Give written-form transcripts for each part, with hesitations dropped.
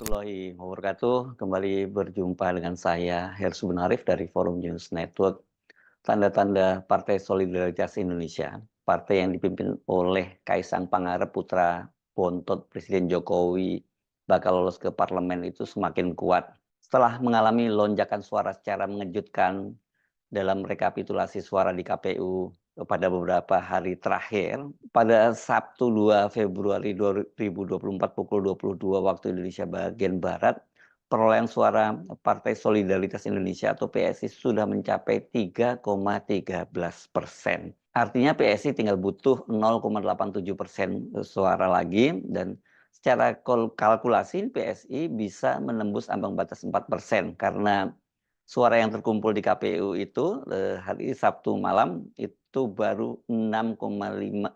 Warahmatullahi wabarakatuh. Kembali berjumpa dengan saya, Herssu Arif dari Forum News Network. Tanda-tanda Partai Solidaritas Indonesia, partai yang dipimpin oleh Kaisang Pangarep putra bontot Presiden Jokowi bakal lolos ke parlemen itu semakin kuat. Setelah mengalami lonjakan suara secara mengejutkan dalam rekapitulasi suara di KPU pada beberapa hari terakhir, pada Sabtu 2 Februari 2024 pukul 22 waktu Indonesia bagian Barat, perolehan suara Partai Solidaritas Indonesia atau PSI sudah mencapai 3,13%. Artinya PSI tinggal butuh 0,87% suara lagi, dan secara kalkulasi PSI bisa menembus ambang batas 4% karena suara yang terkumpul di KPU itu hari Sabtu malam itu baru 65,79%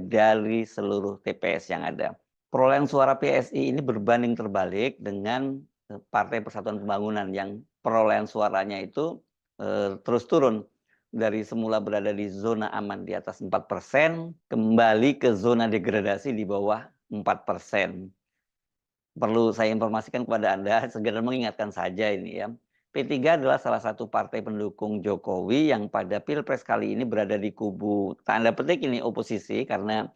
dari seluruh TPS yang ada. Perolehan suara PSI ini berbanding terbalik dengan Partai Persatuan Pembangunan yang perolehan suaranya itu terus turun dari semula berada di zona aman di atas 4%, kembali ke zona degradasi di bawah 4%. Perlu saya informasikan kepada Anda, sekedar mengingatkan saja ini ya. P3 adalah salah satu partai pendukung Jokowi yang pada Pilpres kali ini berada di kubu tanda petik ini oposisi karena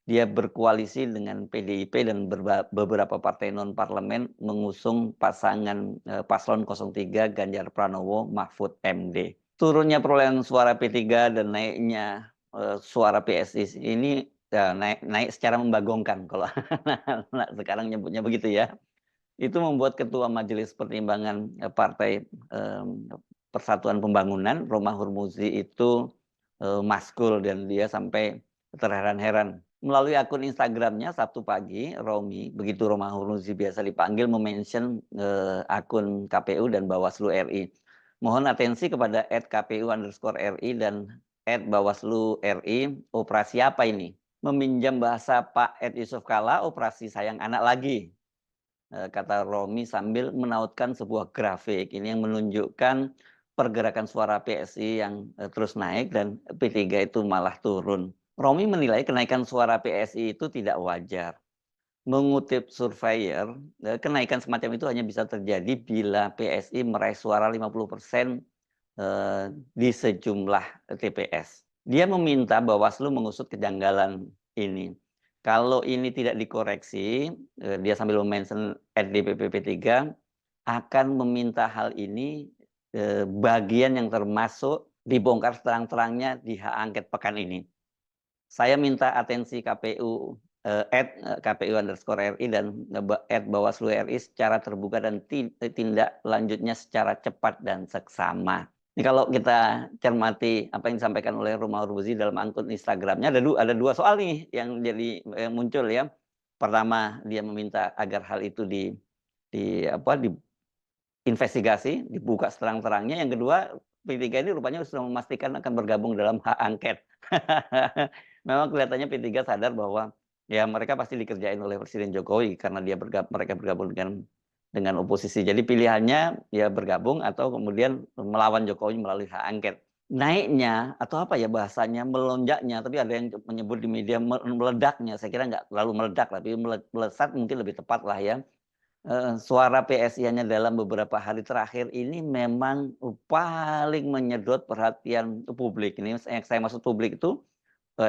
dia berkoalisi dengan PDIP dan beberapa partai non parlemen mengusung pasangan paslon 03 Ganjar Pranowo Mahfud MD. Turunnya perolehan suara P3 dan naiknya suara PSI ini ya, naik secara membagongkan kalau sekarang nyebutnya begitu ya. Itu membuat Ketua Majelis Pertimbangan Partai Persatuan Pembangunan Romah Hurmuzi itu maskul, dan dia sampai terheran-heran. Melalui akun Instagramnya Sabtu pagi, Romi, begitu Romah Hurmuzi biasa dipanggil, memention akun KPU dan Bawaslu RI. Mohon atensi kepada @kpu_RI dan @Bawaslu RI. Operasi apa ini? Meminjam bahasa Pak Ed Yusuf Kala, operasi sayang anak lagi, kata Romi sambil menautkan sebuah grafik ini yang menunjukkan pergerakan suara PSI yang terus naik dan P3 itu malah turun. Romi menilai kenaikan suara PSI itu tidak wajar. Mengutip surveyor, kenaikan semacam itu hanya bisa terjadi bila PSI meraih suara 50% di sejumlah TPS. Dia meminta Bawaslu mengusut kejanggalan ini. Kalau ini tidak dikoreksi, dia sambil mention DPP P3 akan meminta hal ini bagian yang termasuk dibongkar seterang-terangnya di hak angket pekan ini. Saya minta atensi KPU @kpu_RI dan @Bawaslu RI secara terbuka dan tindak lanjutnya secara cepat dan seksama. Ini kalau kita cermati apa yang disampaikan oleh Romah Hurmuzi dalam akun Instagramnya, ada dua soal nih yang jadi muncul ya. Pertama, dia meminta agar hal itu diinvestigasi, dibuka seterang-terangnya. Yang kedua, P3 ini rupanya sudah memastikan akan bergabung dalam hak angket. Memang kelihatannya P3 sadar bahwa ya mereka pasti dikerjain oleh Presiden Jokowi karena mereka bergabung dengan oposisi. Jadi pilihannya ya bergabung atau kemudian melawan Jokowi melalui hak angket. Naiknya atau apa ya bahasanya, melonjaknya, tapi ada yang menyebut di media meledaknya. Saya kira nggak terlalu meledak, tapi melesat mungkin lebih tepat lah ya. Suara PSI hanya dalam beberapa hari terakhir ini memang paling menyedot perhatian publik. Ini yang saya maksud publik itu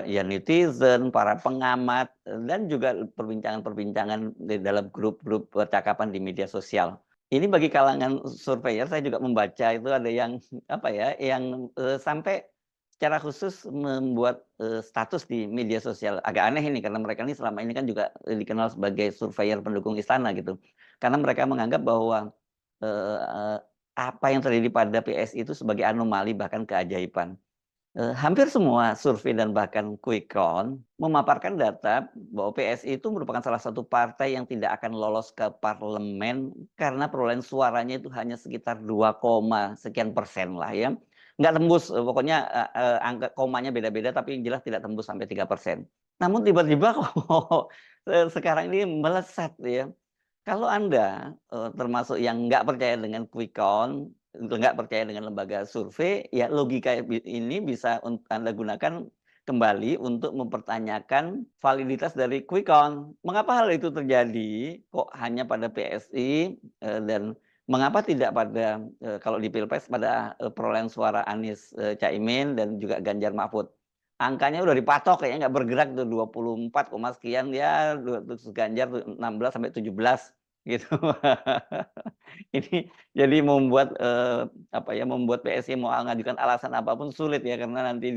ya netizen, para pengamat, dan juga perbincangan-perbincangan di dalam grup-grup percakapan di media sosial. Ini bagi kalangan surveyor, saya juga membaca itu ada yang apa ya, yang sampai secara khusus membuat status di media sosial. Agak aneh ini karena mereka ini selama ini kan juga dikenal sebagai surveyor pendukung istana gitu. Karena mereka menganggap bahwa apa yang terjadi pada PSI itu sebagai anomali bahkan keajaiban. Hampir semua survei dan bahkan quick count memaparkan data bahwa PSI itu merupakan salah satu partai yang tidak akan lolos ke parlemen karena perolehan suaranya itu hanya sekitar 2, sekian persen lah ya. Nggak tembus, pokoknya angka komanya beda-beda tapi yang jelas tidak tembus sampai 3%. Namun tiba-tiba kok sekarang ini melesat ya. Kalau Anda termasuk yang nggak percaya dengan quick count, nggak percaya dengan lembaga survei, ya logika ini bisa Anda gunakan kembali untuk mempertanyakan validitas dari quick count. Mengapa hal itu terjadi? Kok hanya pada PSI, dan mengapa tidak pada, kalau di Pilpres pada, perolehan suara Anies, Caimin dan juga Ganjar Mahfud. Angkanya udah dipatok kayaknya nggak bergerak tuh 24, sekian ya, terus Ganjar tuh 16 sampai 17 gitu. Ini jadi membuat, apa ya, membuat PSI mau mengajukan alasan apapun sulit ya, karena nanti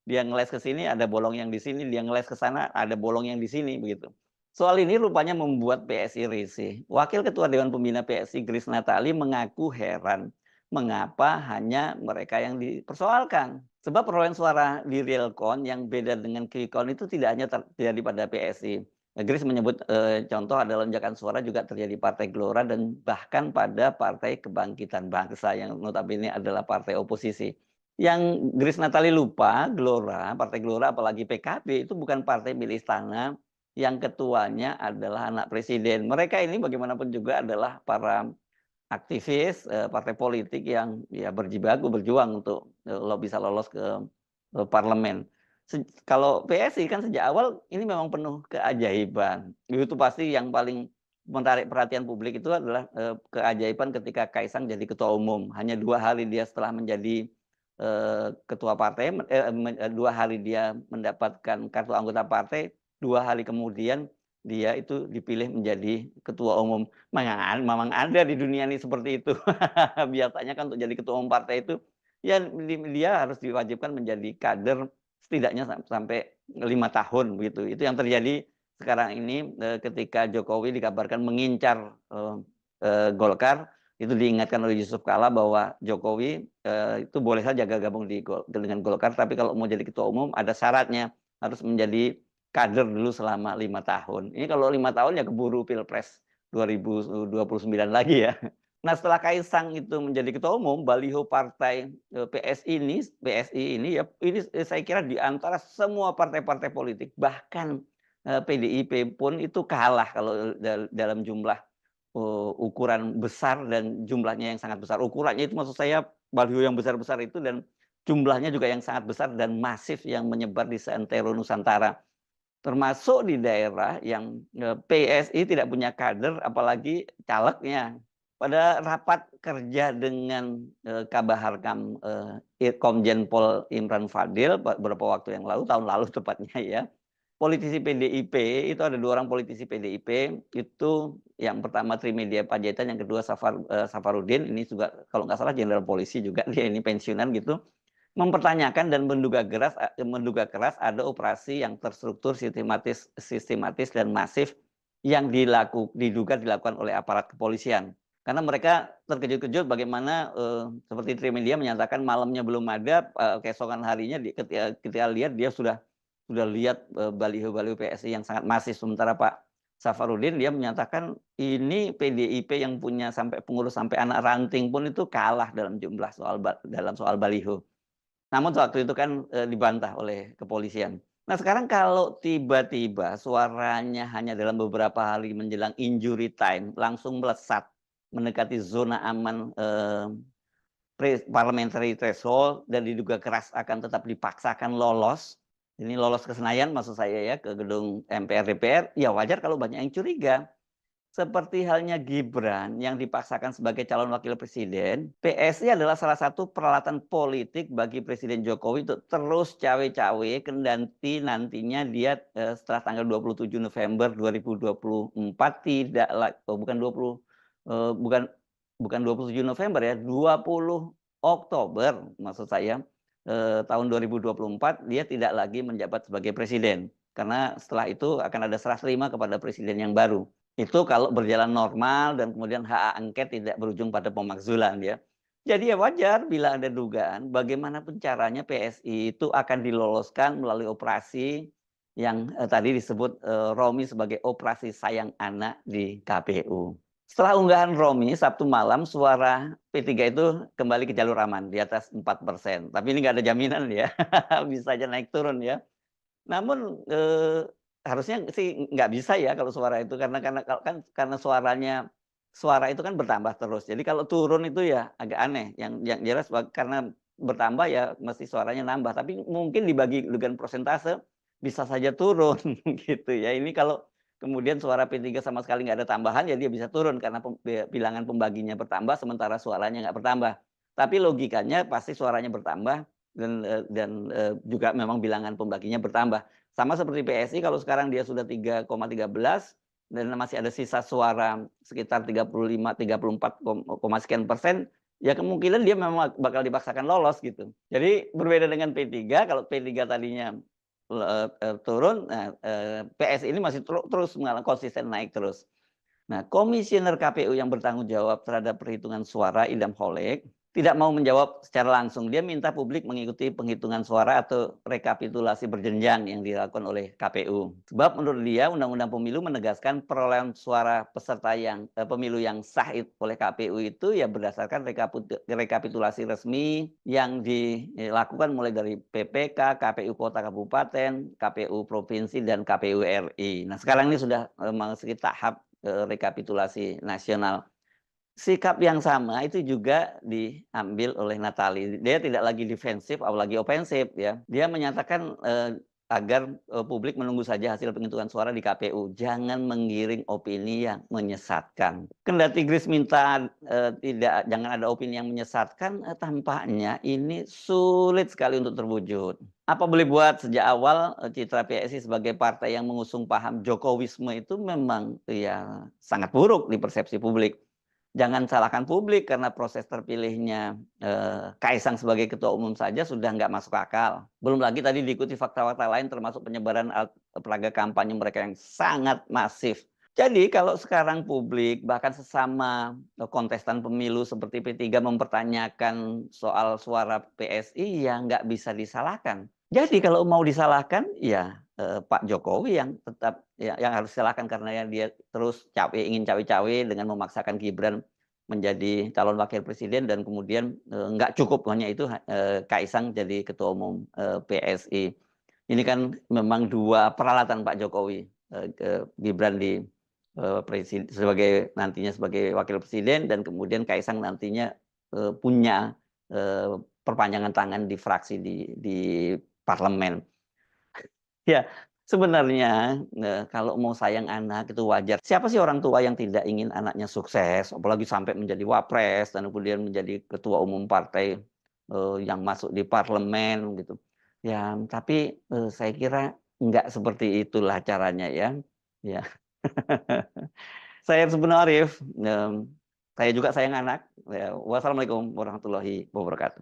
dia ngeles ke sini ada bolong yang di sini, dia ngeles ke sana ada bolong yang di sini, begitu. Soal ini rupanya membuat PSI risih. Wakil Ketua Dewan Pembina PSI Grace Natali mengaku heran, mengapa hanya mereka yang dipersoalkan. Sebab perolehan suara di real count yang beda dengan quick count itu tidak hanya terjadi pada PSI. Grace menyebut, contoh ada lonjakan suara juga terjadi Partai Gelora dan bahkan pada Partai Kebangkitan Bangsa yang notabene adalah partai oposisi. Yang Grace Natali lupa, Partai Gelora apalagi PKB itu bukan partai milik istana yang ketuanya adalah anak presiden. Mereka ini bagaimanapun juga adalah para aktivis, partai politik yang ya berjibaku berjuang untuk, bisa lolos ke, parlemen. Kalau PSI kan sejak awal ini memang penuh keajaiban. Itu pasti yang paling menarik perhatian publik itu adalah, keajaiban ketika Kaisang jadi ketua umum. Hanya 2 hari dia setelah menjadi, ketua partai, 2 hari dia mendapatkan kartu anggota partai, 2 hari kemudian dia itu dipilih menjadi ketua umum. Memang ada di dunia ini seperti itu. Biasanya kan untuk jadi ketua umum partai itu, ya dia harus diwajibkan menjadi kader setidaknya sampai 5 tahun begitu. Itu yang terjadi sekarang ini, ketika Jokowi dikabarkan mengincar, Golkar, itu diingatkan oleh Yusuf Kala bahwa Jokowi, itu boleh saja gabung dengan Golkar, tapi kalau mau jadi ketua umum ada syaratnya, harus menjadi kader dulu selama 5 tahun. Ini kalau 5 tahun ya keburu Pilpres 2029 lagi ya. Nah, setelah Kaisang itu menjadi ketua umum, baliho partai, PSI ini ya, ini saya kira di antara semua partai-partai politik, bahkan, PDIP pun itu kalah kalau dalam jumlah, ukuran besar dan jumlahnya yang sangat besar. Ukurannya itu maksud saya baliho yang besar-besar itu dan jumlahnya juga yang sangat besar dan masif yang menyebar di seantero Nusantara. Termasuk di daerah yang, PSI tidak punya kader apalagi calegnya. Pada rapat kerja dengan, Kabaharkam, Komjen Pol Imran Fadil beberapa waktu yang lalu, tahun lalu tepatnya ya, politisi PDIP, itu ada 2 orang politisi PDIP, itu yang pertama Trimedia Panjaitan, yang kedua Safarudin, ini juga kalau nggak salah jenderal polisi juga, dia ini pensiunan gitu, mempertanyakan dan menduga keras ada operasi yang terstruktur, sistematis dan masif yang diduga dilakukan oleh aparat kepolisian. Karena mereka terkejut-kejut bagaimana, seperti Trimedia menyatakan malamnya belum ada, keesokan harinya ketika lihat dia sudah lihat, baliho-baliho PSI yang sangat masif. Sementara Pak Safarudin dia menyatakan ini PDIP yang punya pengurus sampai anak ranting pun itu kalah dalam jumlah soal baliho. Namun waktu itu kan, dibantah oleh kepolisian. Nah, sekarang kalau tiba-tiba suaranya hanya dalam beberapa hari menjelang injury time langsung melesat mendekati zona aman, parliamentary threshold dan diduga keras akan tetap dipaksakan lolos, ini lolos ke Senayan maksud saya ya, ke gedung MPR DPR, ya wajar kalau banyak yang curiga. Seperti halnya Gibran yang dipaksakan sebagai calon wakil presiden, PSI adalah salah satu peralatan politik bagi Presiden Jokowi untuk terus cawe-cawe kendati nantinya dia, setelah tanggal 27 November 2024 bukan 27 November ya, 20 Oktober maksud saya, tahun 2024 dia tidak lagi menjabat sebagai presiden. Karena setelah itu akan ada serah terima kepada presiden yang baru. Itu kalau berjalan normal dan kemudian hak angket tidak berujung pada pemakzulan ya. Jadi ya wajar bila ada dugaan bagaimanapun caranya PSI itu akan diloloskan melalui operasi yang, tadi disebut, Romi sebagai operasi sayang anak di KPU. Setelah unggahan Romi Sabtu malam, suara P3 itu kembali ke jalur aman di atas 4%. Tapi ini nggak ada jaminan ya, bisa aja naik turun ya. Namun, harusnya sih nggak bisa ya kalau suara itu karena suara itu kan bertambah terus. Jadi kalau turun itu ya agak aneh. Yang jelas karena bertambah ya mesti suaranya nambah, tapi mungkin dibagi dengan persentase bisa saja turun gitu ya. Ini kalau kemudian suara P3 sama sekali nggak ada tambahan, ya dia bisa turun karena bilangan pembaginya bertambah sementara suaranya nggak bertambah. Tapi logikanya pasti suaranya bertambah juga memang bilangan pembaginya bertambah. Sama seperti PSI kalau sekarang dia sudah 3,13 dan masih ada sisa suara sekitar 35, 34, sekian persen, ya kemungkinan dia memang bakal dipaksakan lolos gitu. Jadi berbeda dengan P3, kalau P3 tadinya turun, nah, PS ini masih terus konsisten naik terus. Nah, Komisioner KPU yang bertanggung jawab terhadap perhitungan suara, Idam Holik, tidak mau menjawab secara langsung. Dia minta publik mengikuti penghitungan suara atau rekapitulasi berjenjang yang dilakukan oleh KPU. Sebab menurut dia, Undang-Undang Pemilu menegaskan perolehan suara peserta pemilu yang sah oleh KPU itu ya berdasarkan rekapitulasi resmi yang dilakukan mulai dari PPK, KPU Kota Kabupaten, KPU Provinsi, dan KPU RI. Nah, sekarang ini sudah memasuki tahap rekapitulasi nasional. Sikap yang sama itu juga diambil oleh Natali. Dia tidak lagi defensif, apalagi ofensif ya. Dia menyatakan agar publik menunggu saja hasil penghitungan suara di KPU. Jangan menggiring opini yang menyesatkan. Kendati Grace minta jangan ada opini yang menyesatkan, tampaknya ini sulit sekali untuk terwujud. Apa boleh buat, sejak awal citra PSI sebagai partai yang mengusung paham Jokowisme itu memang ya sangat buruk di persepsi publik. Jangan salahkan publik karena proses terpilihnya Kaisang sebagai ketua umum saja sudah nggak masuk akal. Belum lagi tadi diikuti fakta-fakta lain termasuk penyebaran peraga kampanye mereka yang sangat masif. Jadi kalau sekarang publik bahkan sesama kontestan pemilu seperti P3 mempertanyakan soal suara PSI, ya nggak bisa disalahkan. Jadi kalau mau disalahkan ya Pak Jokowi yang tetap yang harus disalahkan karena dia terus ingin cawe-cawe dengan memaksakan Gibran menjadi calon wakil presiden dan kemudian nggak cukup hanya itu Kaisang jadi ketua umum PSI. Ini kan memang dua peralatan Pak Jokowi, Gibran nantinya sebagai wakil presiden dan kemudian Kaisang nantinya punya perpanjangan tangan di fraksi di parlemen. Ya, sebenarnya kalau mau sayang anak itu wajar. Siapa sih orang tua yang tidak ingin anaknya sukses, apalagi sampai menjadi wapres dan kemudian menjadi ketua umum partai yang masuk di parlemen gitu. Ya, tapi saya kira enggak seperti itulah caranya ya. Ya. Saya sebenarnya Arif, saya juga sayang anak. Ya, wassalamualaikum warahmatullahi wabarakatuh.